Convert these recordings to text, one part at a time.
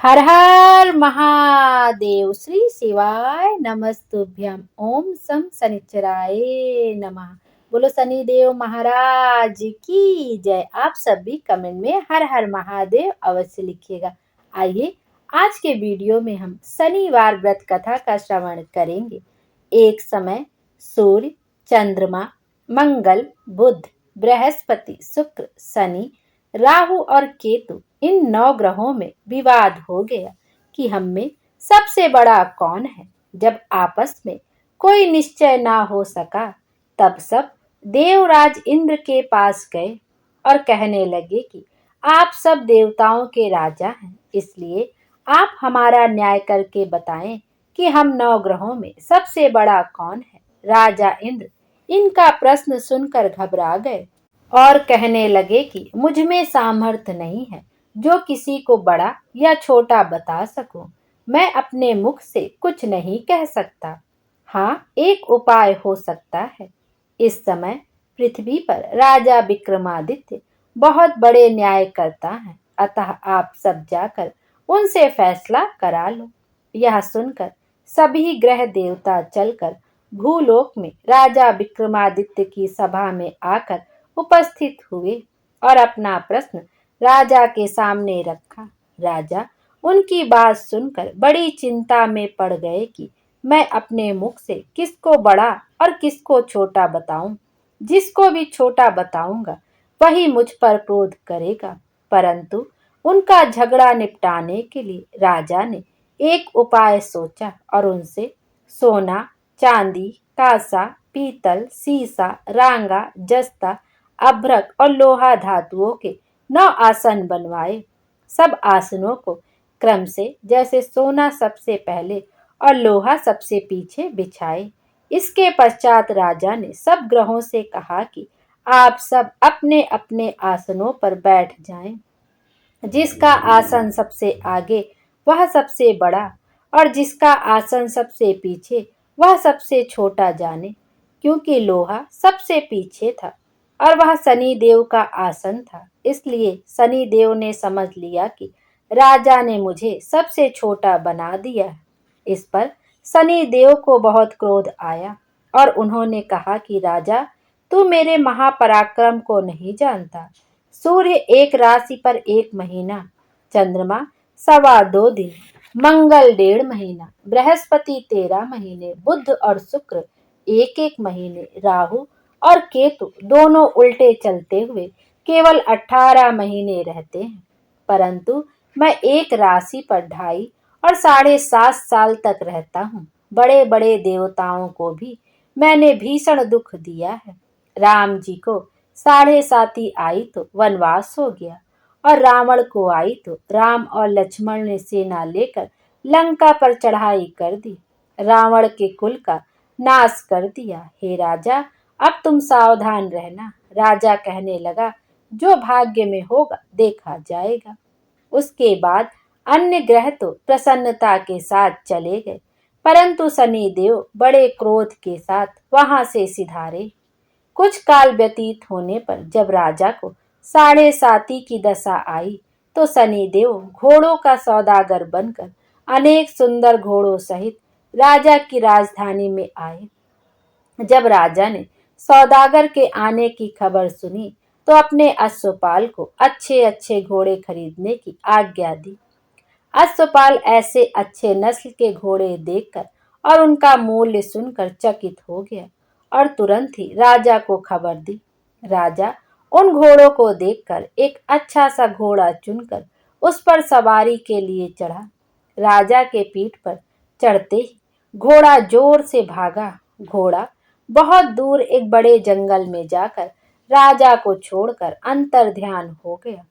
हर हर महादेव श्री शिवाय नमस्तुभ्यम ओम सम शनिचराय नमः। बोलो शनिदेव महाराज की जय। आप सभी कमेंट में हर हर महादेव अवश्य लिखिएगा। आइए आज के वीडियो में हम शनिवार व्रत कथा का श्रवण करेंगे। एक समय सूर्य, चंद्रमा, मंगल, बुध, बृहस्पति, शुक्र, शनि, राहु और केतु इन 9 ग्रहों में विवाद हो गया कि हम में सबसे बड़ा कौन है। जब आपस में कोई निश्चय ना हो सका तब सब देवराज इंद्र के पास गए और कहने लगे कि आप सब देवताओं के राजा हैं, इसलिए आप हमारा न्याय करके बताएं कि हम 9 ग्रहों में सबसे बड़ा कौन है। राजा इंद्र इनका प्रश्न सुनकर घबरा गए और कहने लगे कि मुझ में सामर्थ्य नहीं है जो किसी को बड़ा या छोटा बता सकूं। मैं अपने मुख से कुछ नहीं कह सकता। हाँ, एक उपाय हो सकता है। इस समय पृथ्वी पर राजा विक्रमादित्य बहुत बड़े न्याय करता है, अतः आप सब जाकर उनसे फैसला करा लो। यह सुनकर सभी ग्रह देवता चलकर भूलोक में राजा विक्रमादित्य की सभा में आकर उपस्थित हुए और अपना प्रश्न राजा के सामने रखा। राजा उनकी बात सुनकर बड़ी चिंता में पड़ गए कि मैं अपने मुख से किसको बड़ा और किसको छोटा बताऊं। जिसको भी छोटा बताऊंगा वही मुझ पर क्रोध करेगा। परंतु उनका झगड़ा निपटाने के लिए राजा ने एक उपाय सोचा और उनसे सोना, चांदी, कांसा, पीतल, सीसा, रांगा, जस्ता, अभ्रक और लोहा धातुओं के 9 आसन बनवाए। सब आसनों को क्रम से जैसे सोना सबसे पहले और लोहा सबसे पीछे बिछाए। इसके पश्चात राजा ने सब ग्रहों से कहा कि आप सब अपने अपने आसनों पर बैठ जाएं। जिसका आसन सबसे आगे वह सबसे बड़ा और जिसका आसन सबसे पीछे वह सबसे छोटा जाने। क्योंकि लोहा सबसे पीछे था और वह शनि देव का आसन था, इसलिए शनि देव ने समझ लिया कि राजा ने मुझे सबसे छोटा बना दिया है। इस पर शनि देव को बहुत क्रोध आया और उन्होंने कहा कि राजा, तू मेरे महापराक्रम को नहीं जानता। सूर्य एक राशि पर 1 महीना, चंद्रमा 2.25 दिन, मंगल 1.5 महीना, बृहस्पति 13 महीने, बुध और शुक्र 1 महीने, राहु और केतु दोनों उल्टे चलते हुए केवल 18 महीने रहते हैं। परंतु मैं एक राशि पर 2.5 और 7.5 साल तक रहता हूँ। बड़े बड़े देवताओं को भी मैंने भीषण दुख दिया है। राम जी को 7.5 आई तो वनवास हो गया और रावण को आई तो राम और लक्ष्मण ने सेना लेकर लंका पर चढ़ाई कर दी, रावण के कुल का नाश कर दिया। हे राजा, अब तुम सावधान रहना। राजा कहने लगा, जो भाग्य में होगा देखा जाएगा। उसके बाद अन्य ग्रह तो प्रसन्नता के साथ चले गए, परंतु शनिदेव बड़े क्रोध के साथ वहां से सिधारे। कुछ काल व्यतीत होने पर जब राजा को 7.5 की दशा आई तो शनिदेव घोड़ों का सौदागर बनकर अनेक सुंदर घोड़ों सहित राजा की राजधानी में आए। जब राजा ने सौदागर के आने की खबर सुनी तो अपने अश्वपाल को अच्छे अच्छे घोड़े खरीदने की आज्ञा दी। अश्वपाल ऐसे अच्छे नस्ल के घोड़े देखकर और उनका मूल्य सुनकर चकित हो गया और तुरंत ही राजा को खबर दी। राजा उन घोड़ों को देखकर एक अच्छा सा घोड़ा चुनकर उस पर सवारी के लिए चढ़ा। राजा के पीठ पर चढ़ते ही घोड़ा जोर से भागा। घोड़ा बहुत दूर एक बड़े जंगल में जाकर राजा को छोड़कर अंतर ध्यान हो गया।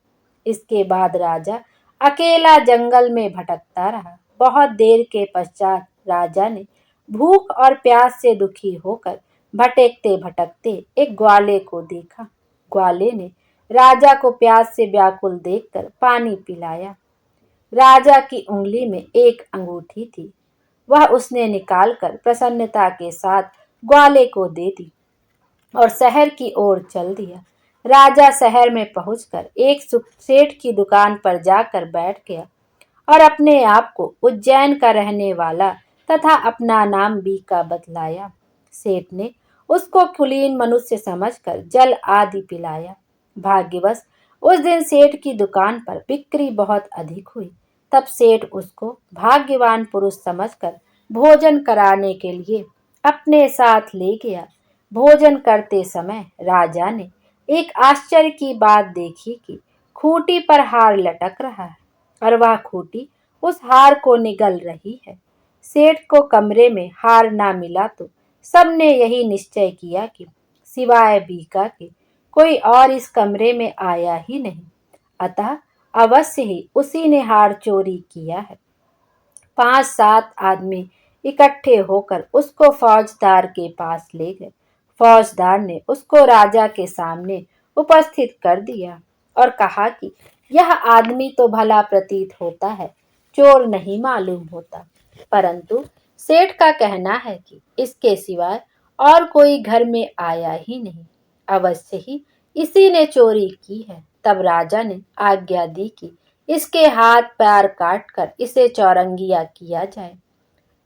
इसके बाद राजा अकेला जंगल में भटकता रहा। बहुत देर के पश्चात राजा ने भूख और प्यास से दुखी होकर भटकते भटकते एक ग्वाले को देखा। ग्वाले ने राजा को प्यास से व्याकुल देखकर पानी पिलाया। राजा की उंगली में एक अंगूठी थी, वह उसने निकालकर प्रसन्नता के साथ ग्वाले को दे दी और शहर की ओर चल दिया। राजा शहर में पहुंचकर एक सेठ की दुकान पर जाकर बैठ गया और अपने आप को उज्जैन का रहने वाला तथा अपना नाम बीका बतलाया। सेठ ने उसको कुलीन मनुष्य समझकर जल आदि पिलाया। भाग्यवश उस दिन सेठ की दुकान पर बिक्री बहुत अधिक हुई। तब सेठ उसको भाग्यवान पुरुष समझकर भोजन कराने के लिए अपने साथ ले गया। भोजन करते समय राजा ने एक आश्चर्य की बात देखी कि खूंटी पर हार लटक रहा है और वह खूंटी उस हार को निगल रही है। सेठ को कमरे में हार ना मिला तो सबने यही निश्चय किया कि सिवाय बीका के कोई और इस कमरे में आया ही नहीं, अतः अवश्य ही उसी ने हार चोरी किया है। 5-7 आदमी इकट्ठे होकर उसको फौजदार के पास ले गए। फौजदार ने उसको राजा के सामने उपस्थित कर दिया और कहा कि यह आदमी तो भला प्रतीत होता है, चोर नहीं मालूम होता, परंतु सेठ का कहना है कि इसके सिवाय और कोई घर में आया ही नहीं, अवश्य ही इसी ने चोरी की है। तब राजा ने आज्ञा दी कि इसके हाथ पैर काटकर इसे चौरंगिया किया जाए।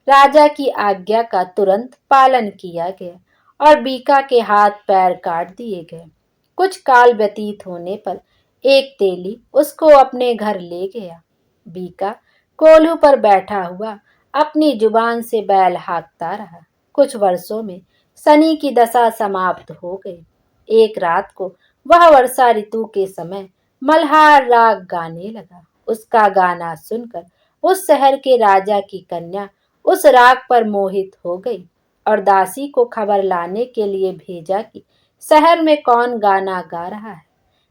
राजा की आज्ञा का तुरंत पालन किया गया और बीका के हाथ पैर काट दिए गए। कुछ काल व्यतीत होने पर एक तेली उसको अपने घर ले गया। बीका कोल्हू पर बैठा हुआ अपनी जुबान से बैल हाँकता रहा। कुछ वर्षों में शनि की दशा समाप्त हो गई। एक रात को वह वर्षा ऋतु के समय मल्हार राग गाने लगा। उसका गाना सुनकर उस शहर के राजा की कन्या उस राग पर मोहित हो गई और दासी को खबर लाने के लिए भेजा कि शहर में कौन गाना गा रहा है।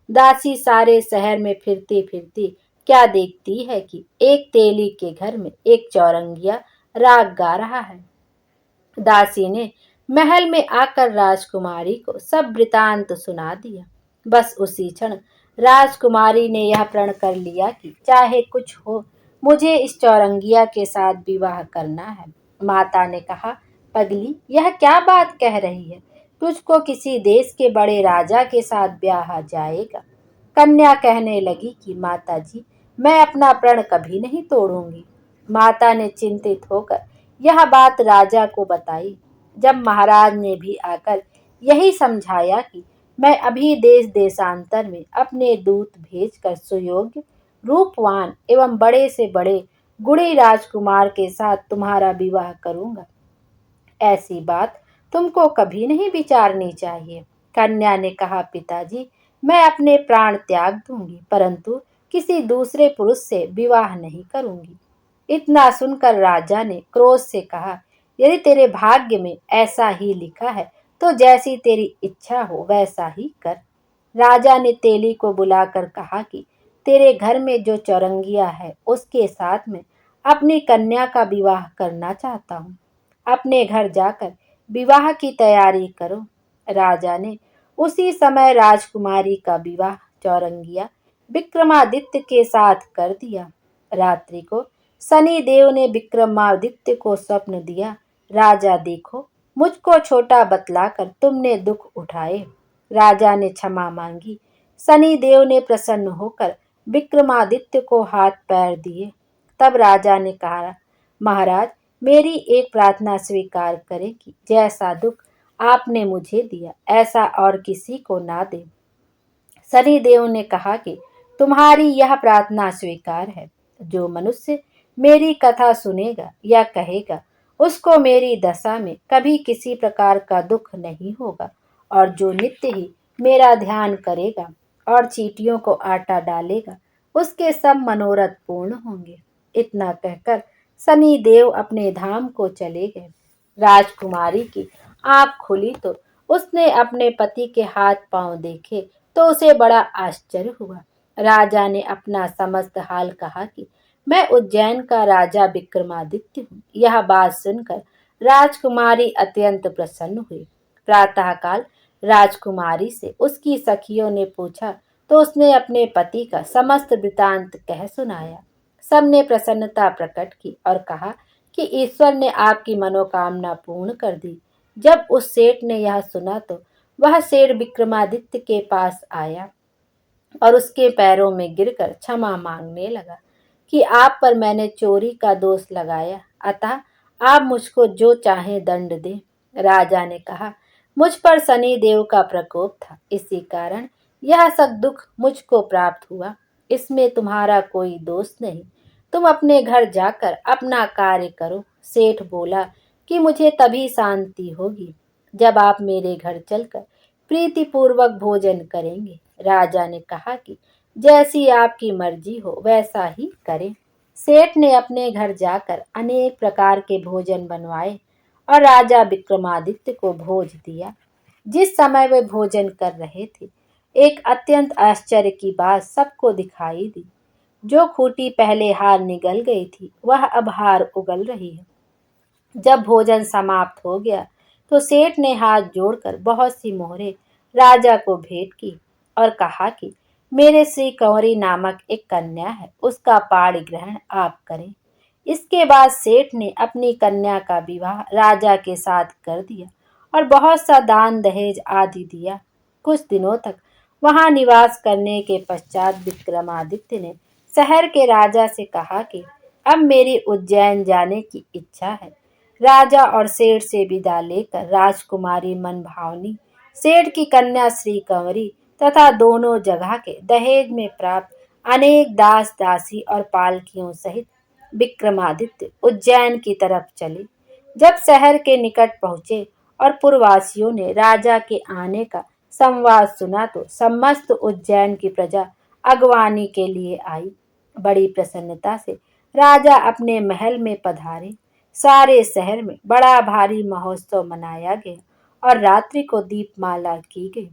दासी सारे शहर में फिरती फिरती क्या देखती है कि एक तेली के घर में एक चौरंगिया राग गा रहा है। दासी ने महल में आकर राजकुमारी को सब वृतांत सुना दिया। बस उसी क्षण राजकुमारी ने यह प्रण कर लिया कि चाहे कुछ हो, मुझे इस चौरंगिया के साथ विवाह करना है। माता ने कहा, पगली, यह क्या बात कह रही है? तुझको किसी देश के बड़े राजा के साथ ब्याह जाएगा। कन्या कहने लगी कि माता जी, मैं अपना प्रण कभी नहीं तोड़ूंगी। माता ने चिंतित होकर यह बात राजा को बताई। जब महाराज ने भी आकर यही समझाया कि मैं अभी देश देशांतर में अपने दूत भेजकर सुयोग्य, रूपवान एवं बड़े से बड़े गुणी राजकुमार के साथ तुम्हारा विवाह करूंगा, ऐसी बात तुमको कभी नहीं विचारनी चाहिए। कन्या ने कहा, पिताजी, मैं अपने प्राण त्याग दूंगी, परंतु किसी दूसरे पुरुष से विवाह नहीं करूंगी। इतना सुनकर राजा ने क्रोध से कहा, यदि तेरे भाग्य में ऐसा ही लिखा है तो जैसी तेरी इच्छा हो वैसा ही कर। राजा ने तेली को बुलाकर कहा कि तेरे घर में जो चौरंगिया है उसके साथ में अपनी कन्या का विवाह करना चाहता हूँ। अपने घर जाकर विवाह की तैयारी करो। राजा ने उसी समय राजकुमारी का विवाह चौरंगिया विक्रमादित्य के साथ कर दिया। रात्रि को शनि देव ने विक्रमादित्य को स्वप्न दिया, राजा देखो, मुझको छोटा बतलाकर तुमने दुख उठाए। राजा ने क्षमा मांगी। शनि देव ने प्रसन्न होकर विक्रमादित्य को हाथ पैर दिए। तब राजा ने कहा, महाराज, मेरी एक प्रार्थना स्वीकार करें कि जैसा दुख आपने मुझे दिया ऐसा और किसी को ना दे। शनिदेव ने कहा कि तुम्हारी यह प्रार्थना स्वीकार है। जो मनुष्य मेरी कथा सुनेगा या कहेगा उसको मेरी दशा में कभी किसी प्रकार का दुख नहीं होगा, और जो नित्य ही मेरा ध्यान करेगा और चींटियों को आटा डालेगा उसके सब मनोरथ पूर्ण होंगे। इतना कहकर शनि देव अपने धाम को चले गए। राजकुमारी की आंख खुली तो उसने अपने पति के हाथ पांव देखे तो उसे बड़ा आश्चर्य हुआ। राजा ने अपना समस्त हाल कहा कि मैं उज्जैन का राजा विक्रमादित्य हूँ। यह बात सुनकर राजकुमारी अत्यंत प्रसन्न हुई। प्रातःकाल राजकुमारी से उसकी सखियों ने पूछा तो उसने अपने पति का समस्त वृतांत कह सुनाया। सबने प्रसन्नता प्रकट की और कहा कि ईश्वर ने आपकी मनोकामना पूर्ण कर दी। जब उस सेठ ने यह सुना तो वह सेठ विक्रमादित्य के पास आया और उसके पैरों में गिरकर क्षमा मांगने लगा। कि आप पर मैंने चोरी का दोष लगाया, अतः आप मुझको जो चाहे दंड दें। राजा ने कहा, मुझ पर शनि देव का प्रकोप था, इसी कारण यह सब दुख मुझको प्राप्त हुआ। इसमें तुम्हारा कोई दोष नहीं। तुम अपने घर जाकर अपना कार्य करो। सेठ बोला कि मुझे तभी शांति होगी जब आप मेरे घर चलकर प्रीतिपूर्वक भोजन करेंगे। राजा ने कहा कि जैसी आपकी मर्जी हो वैसा ही करें। सेठ ने अपने घर जाकर अनेक प्रकार के भोजन बनवाए और राजा विक्रमादित्य को भोज दिया। जिस समय वे भोजन कर रहे थे, एक अत्यंत आश्चर्य की बात सबको दिखाई दी। जो खूंटी पहले हार निगल गई थी, वह अब हार उगल रही है। जब भोजन समाप्त हो गया तो सेठ ने हाथ जोड़कर बहुत सी मोहरें राजा को भेंट की और कहा कि मेरे श्री कंवरी नामक एक कन्या है, उसका पाणी ग्रहण आप करें। इसके बाद सेठ ने अपनी कन्या का विवाह राजा के साथ कर दिया और बहुत सा दान दहेज आदि दिया। कुछ दिनों तक वहां निवास करने के पश्चात विक्रमादित्य ने शहर के राजा से कहा कि अब मेरी उज्जैन जाने की इच्छा है। राजा और सेठ से विदा लेकर राजकुमारी मनभावनी, सेठ की कन्या श्री कंवरी तथा दोनों जगह के दहेज में प्राप्त अनेक दास दासी और पालकियों सहित विक्रमादित्य उज्जैन की तरफ चले। जब शहर के निकट पहुंचे और पुरवासियों ने राजा के आने का संवाद सुना तो समस्त उज्जैन की प्रजा अगवानी के लिए आई। बड़ी प्रसन्नता से राजा अपने महल में पधारे। सारे शहर में बड़ा भारी महोत्सव मनाया गया और रात्रि को दीपमाला की गई।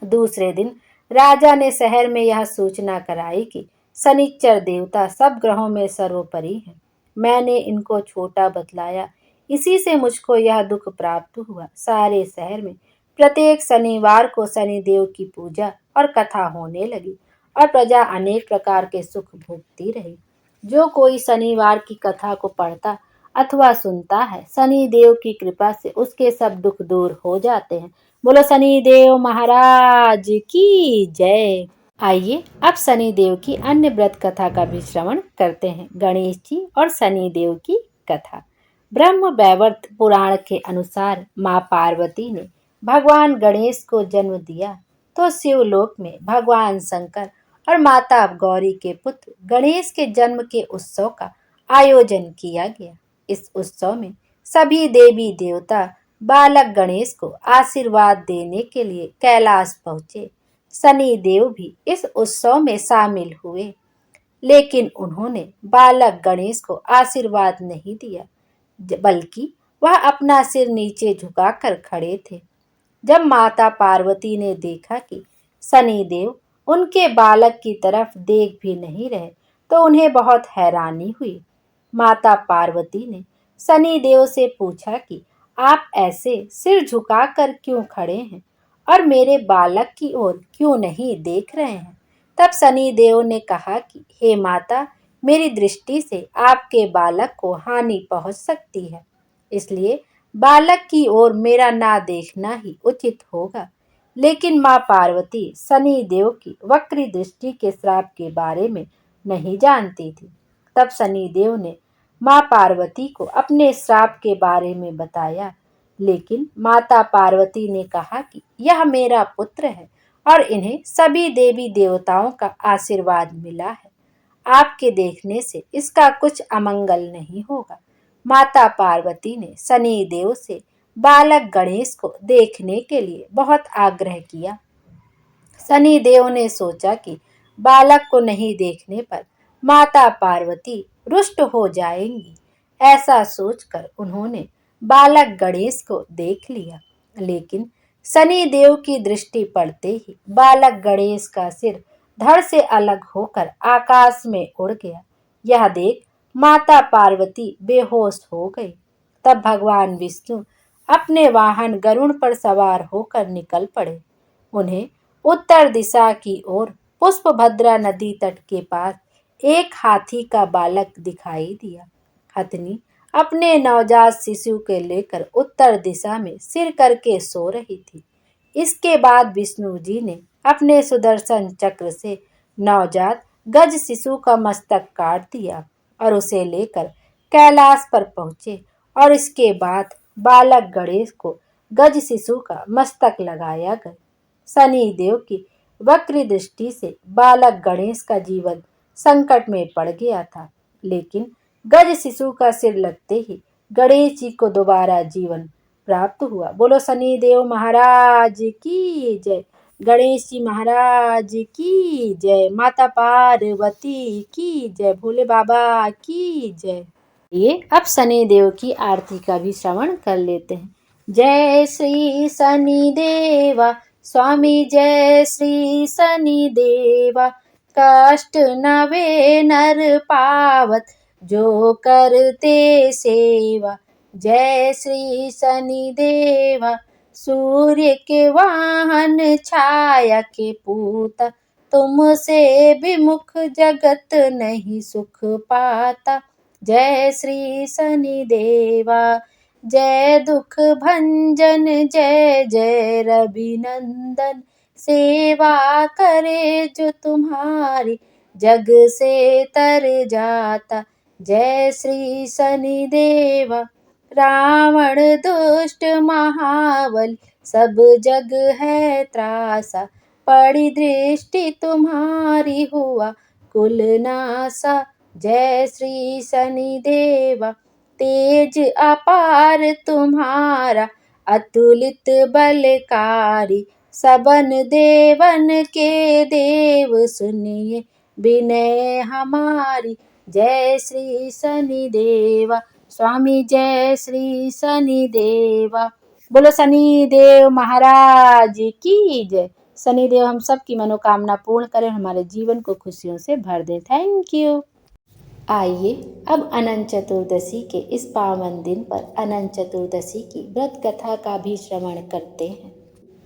दूसरे दिन राजा ने शहर में यह सूचना कराई कि शनिचर देवता सब ग्रहों में सर्वोपरि है। मैंने इनको छोटा बतलाया, इसी से मुझको यह दुख प्राप्त हुआ। सारे शहर में प्रत्येक शनिवार को शनिदेव की पूजा और कथा होने लगी और प्रजा अनेक प्रकार के सुख भोगती रही। जो कोई शनिवार की कथा को पढ़ता अथवा सुनता है, शनि देव की कृपा से उसके सब दुख दूर हो जाते हैं। बोलो शनि देव महाराज की जय। आइए अब शनि देव की अन्य व्रत कथा का भी श्रवण करते हैं। गणेश जी और शनि देव की कथा। ब्रह्म वैवर्त पुराण के अनुसार माँ पार्वती ने भगवान गणेश को जन्म दिया तो शिवलोक में भगवान शंकर और माता गौरी के पुत्र गणेश के जन्म के उत्सव का आयोजन किया गया। इस उत्सव में सभी देवी देवता बालक गणेश को आशीर्वाद देने के लिए कैलाश पहुंचे। शनि देव भी इस उत्सव में शामिल हुए, लेकिन उन्होंने बालक गणेश को आशीर्वाद नहीं दिया, बल्कि वह अपना सिर नीचे झुकाकर खड़े थे। जब माता पार्वती ने देखा कि शनि देव उनके बालक की तरफ देख भी नहीं रहे, तो उन्हें बहुत हैरानी हुई। माता पार्वती ने शनि देव से पूछा कि आप ऐसे सिर झुकाकर क्यों खड़े हैं और मेरे बालक की ओर क्यों नहीं देख रहे हैं। तब शनि देव ने कहा कि हे माता, मेरी दृष्टि से आपके बालक को हानि पहुंच सकती है, इसलिए बालक की ओर मेरा ना देखना ही उचित होगा। लेकिन माँ पार्वती शनि देव की वक्री दृष्टि के श्राप के बारे में नहीं जानती थी। तब शनि देव ने माँ पार्वती को अपने श्राप के बारे में बताया, लेकिन माता पार्वती ने कहा कि यह मेरा पुत्र है और इन्हें सभी देवी देवताओं का आशीर्वाद मिला है। आपके देखने से इसका कुछ अमंगल नहीं होगा। माता पार्वती ने शनि देव से बालक गणेश को देखने के लिए बहुत आग्रह किया। शनि देव ने सोचा कि बालक को नहीं देखने पर माता पार्वती रुष्ट हो जाएंगी। ऐसा सोचकर उन्होंने बालक गणेश को देख लिया, लेकिन शनि देव की दृष्टि पड़ते ही बालक गणेश का सिर धड़ से अलग होकर आकाश में उड़ गया। यह देख माता पार्वती बेहोश हो गई। तब भगवान विष्णु अपने वाहन गरुड़ पर सवार होकर निकल पड़े। उन्हें उत्तर दिशा की ओर पुष्पभद्रा नदी तट के पास एक हाथी का बालक दिखाई दिया। हथनी अपने नवजात शिशु के लेकर उत्तर दिशा में सिर करके सो रही थी। इसके बाद विष्णु जी ने अपने सुदर्शन चक्र से नवजात गज शिशु का मस्तक काट दिया और उसे लेकर कैलाश पर पहुंचे और इसके बाद बालक गणेश को गज शिशु का मस्तक लगाया गया। शनिदेव की वक्र दृष्टि से बालक गणेश का जीवन संकट में पड़ गया था, लेकिन गज शिशु का सिर लगते ही गणेश जी को दोबारा जीवन प्राप्त हुआ। बोलो शनिदेव महाराज की जय, गणेश जी महाराज की जय, माता पार्वती की जय, भोले बाबा की जय। ये अब शनि देव की आरती का भी श्रवण कर लेते हैं। जय श्री शनि देवा स्वामी, जय श्री शनि देवा, कष्ट नवे नर पावत जो करते सेवा। जय श्री शनि देवा, सूर्य के वाहन छाया के पूता, तुमसे विमुख जगत नहीं सुख पाता। जय श्री शनि देवा, जय दुख भंजन, जय जय रविनंदन, सेवा करे जो तुम्हारी जग से तर जाता। जय श्री शनि देवा, रावण दुष्ट महाबली सब जग है त्रासा, पड़ी दृष्टि तुम्हारी हुआ कुल नासा। जय श्री शनि देवा, तेज अपार तुम्हारा अतुलित बलकारी, सबन देवन के देव सुनिए विनय हमारी। जय श्री शनि देवा स्वामी, जय श्री शनि देवा। बोलो शनि देव महाराज की जय। शनि देव हम सब की मनोकामना पूर्ण करें, हमारे जीवन को खुशियों से भर दें। Thank you. आइए अब अनंत चतुर्दशी के इस पावन दिन पर अनंत चतुर्दशी की व्रत कथा का भी श्रवण करते हैं।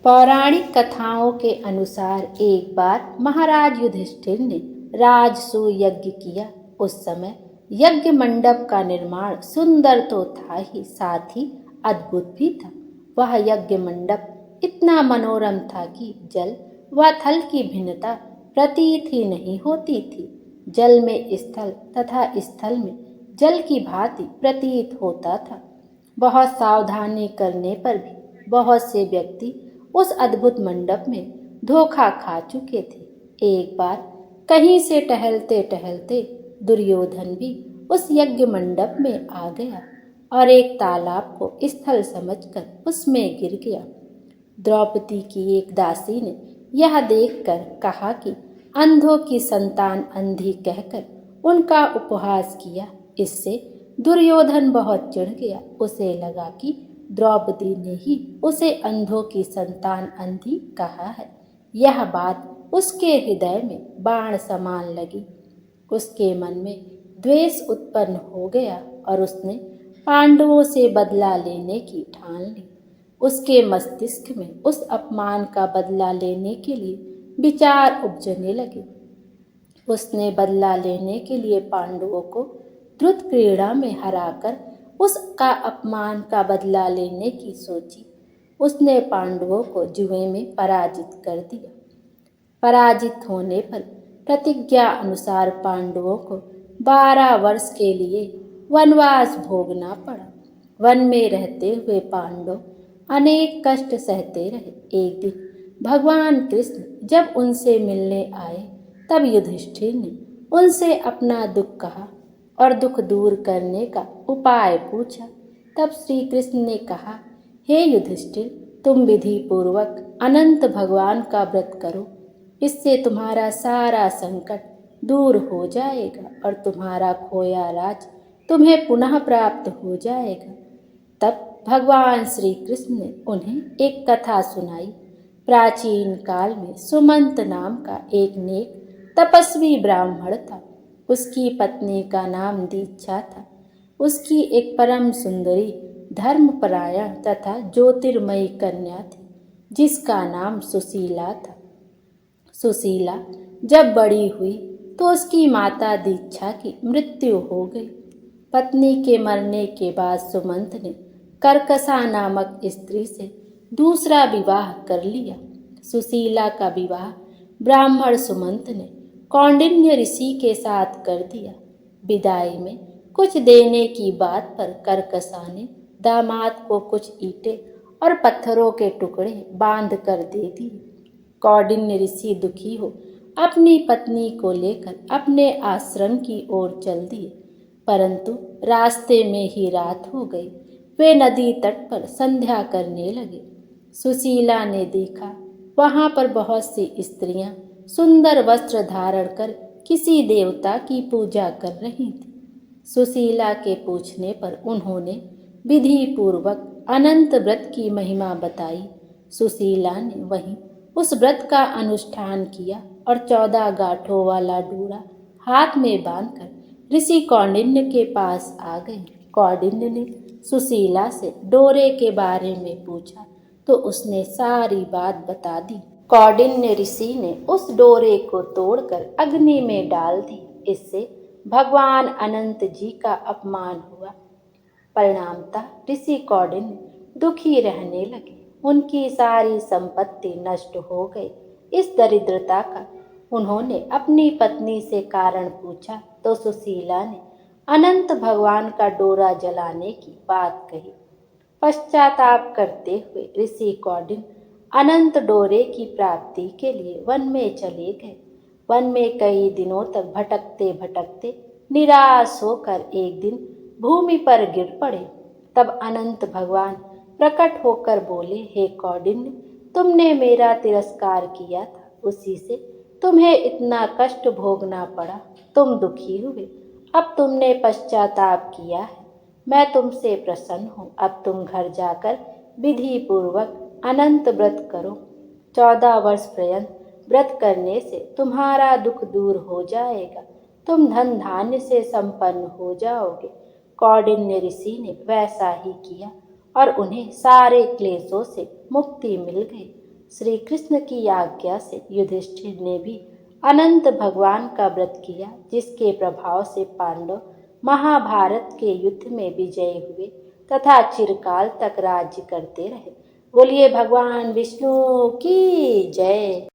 पौराणिक कथाओं के अनुसार एक बार महाराज युधिष्ठिर ने राजसूय यज्ञ किया। उस समय यज्ञ मंडप का निर्माण सुंदर तो था ही, साथ ही अद्भुत भी था। वह यज्ञ मंडप इतना मनोरम था कि जल व थल की भिन्नता प्रतीत ही नहीं होती थी। जल में स्थल तथा स्थल में जल की भांति प्रतीत होता था। बहुत सावधानी करने पर भी बहुत से व्यक्ति उस अद्भुत मंडप में धोखा खा चुके थे। एक बार कहीं से टहलते टहलते दुर्योधन भी उस यज्ञ मंडप में आ गया और एक तालाब को स्थल समझकर उसमें गिर गया। द्रौपदी की एक दासी ने यह देखकर कहा कि अंधों की संतान अंधी कहकर उनका उपहास किया। इससे दुर्योधन बहुत चिढ़ गया। उसे लगा कि द्रौपदी ने ही उसे अंधों की संतान अंधी कहा है। यह बात उसके हृदय में बाण समान लगी। उसके मन में द्वेष उत्पन्न हो गया और उसने पांडवों से बदला लेने की ठान ली। उसके मस्तिष्क में उस अपमान का बदला लेने के लिए विचार उपजने लगे। उसने बदला लेने के लिए पांडवों को द्रुत क्रीड़ा में हराकर उसका अपमान का बदला लेने की सोची। उसने पांडवों को जुए में पराजित कर दिया। पराजित होने पर प्रतिज्ञा अनुसार पांडवों को 12 वर्ष के लिए वनवास भोगना पड़ा। वन में रहते हुए पांडव अनेक कष्ट सहते रहे। एक दिन भगवान कृष्ण जब उनसे मिलने आए तब युधिष्ठिर ने उनसे अपना दुख कहा और दुख दूर करने का उपाय पूछा। तब श्री कृष्ण ने कहा, हे युधिष्ठिर, तुम विधि पूर्वक अनंत भगवान का व्रत करो। इससे तुम्हारा सारा संकट दूर हो जाएगा और तुम्हारा खोया राज तुम्हें पुनः प्राप्त हो जाएगा। तब भगवान श्री कृष्ण ने उन्हें एक कथा सुनाई। प्राचीन काल में सुमंत नाम का एक नेक तपस्वी ब्राह्मण था। उसकी पत्नी का नाम दीक्षा था। उसकी एक परम सुंदरी, धर्मपरायण तथा ज्योतिर्मयी कन्या थी जिसका नाम सुशीला था। सुशीला जब बड़ी हुई तो उसकी माता दीक्षा की मृत्यु हो गई। पत्नी के मरने के बाद सुमंत ने कर्कशा नामक स्त्री से दूसरा विवाह कर लिया। सुशीला का विवाह ब्राह्मण सुमंत ने कौंडिन्य ऋषि के साथ कर दिया। विदाई में कुछ देने की बात पर करकसा ने दामाद को कुछ ईंटें और पत्थरों के टुकड़े बांध कर दे दिए। कौंडिन्य ऋषि दुखी हो अपनी पत्नी को लेकर अपने आश्रम की ओर चल दिए, परंतु रास्ते में ही रात हो गई। वे नदी तट पर संध्या करने लगे। सुशीला ने देखा वहां पर बहुत सी स्त्रियां सुंदर वस्त्र धारण कर किसी देवता की पूजा कर रही थी। सुशीला के पूछने पर उन्होंने विधि पूर्वक अनंत व्रत की महिमा बताई। सुशीला ने वहीं उस व्रत का अनुष्ठान किया और 14 गांठों वाला डोरा हाथ में बांधकर ऋषि कौंडिन्य के पास आ गए। कौंडिन्य ने सुशीला से डोरे के बारे में पूछा तो उसने सारी बात बता दी। कौंडिन्य ऋषि ने उस डोरे को तोड़कर अग्नि में डाल दी। इससे भगवान अनंत जी का अपमान हुआ। परिणामतः ऋषि कौंडिन्य दुखी रहने लगे। उनकी सारी संपत्ति नष्ट हो गई। इस दरिद्रता का उन्होंने अपनी पत्नी से कारण पूछा तो सुशीला ने अनंत भगवान का डोरा जलाने की बात कही। पश्चाताप करते हुए ऋषि कौंडिन्य अनंत डोरे की प्राप्ति के लिए वन में चले गए। वन में कई दिनों तक भटकते भटकते निराश होकर एक दिन भूमि पर गिर पड़े। तब अनंत भगवान प्रकट होकर बोले, हे कौंडिन्य, तुमने मेरा तिरस्कार किया था, उसी से तुम्हें इतना कष्ट भोगना पड़ा। तुम दुखी हुए, अब तुमने पश्चाताप किया है, मैं तुमसे प्रसन्न हूँ। अब तुम घर जाकर विधि पूर्वक अनंत व्रत करो। 14 वर्ष पर्यंत व्रत करने से तुम्हारा दुख दूर हो जाएगा। तुम धन धान्य से संपन्न हो जाओगे। कौंडिन्य ऋषि ने वैसा ही किया और उन्हें सारे क्लेशों से मुक्ति मिल गई। श्री कृष्ण की आज्ञा से युधिष्ठिर ने भी अनंत भगवान का व्रत किया, जिसके प्रभाव से पांडव महाभारत के युद्ध में विजयी हुए तथा चिरकाल तक राज्य करते रहे। बोलिए भगवान विष्णु की जय।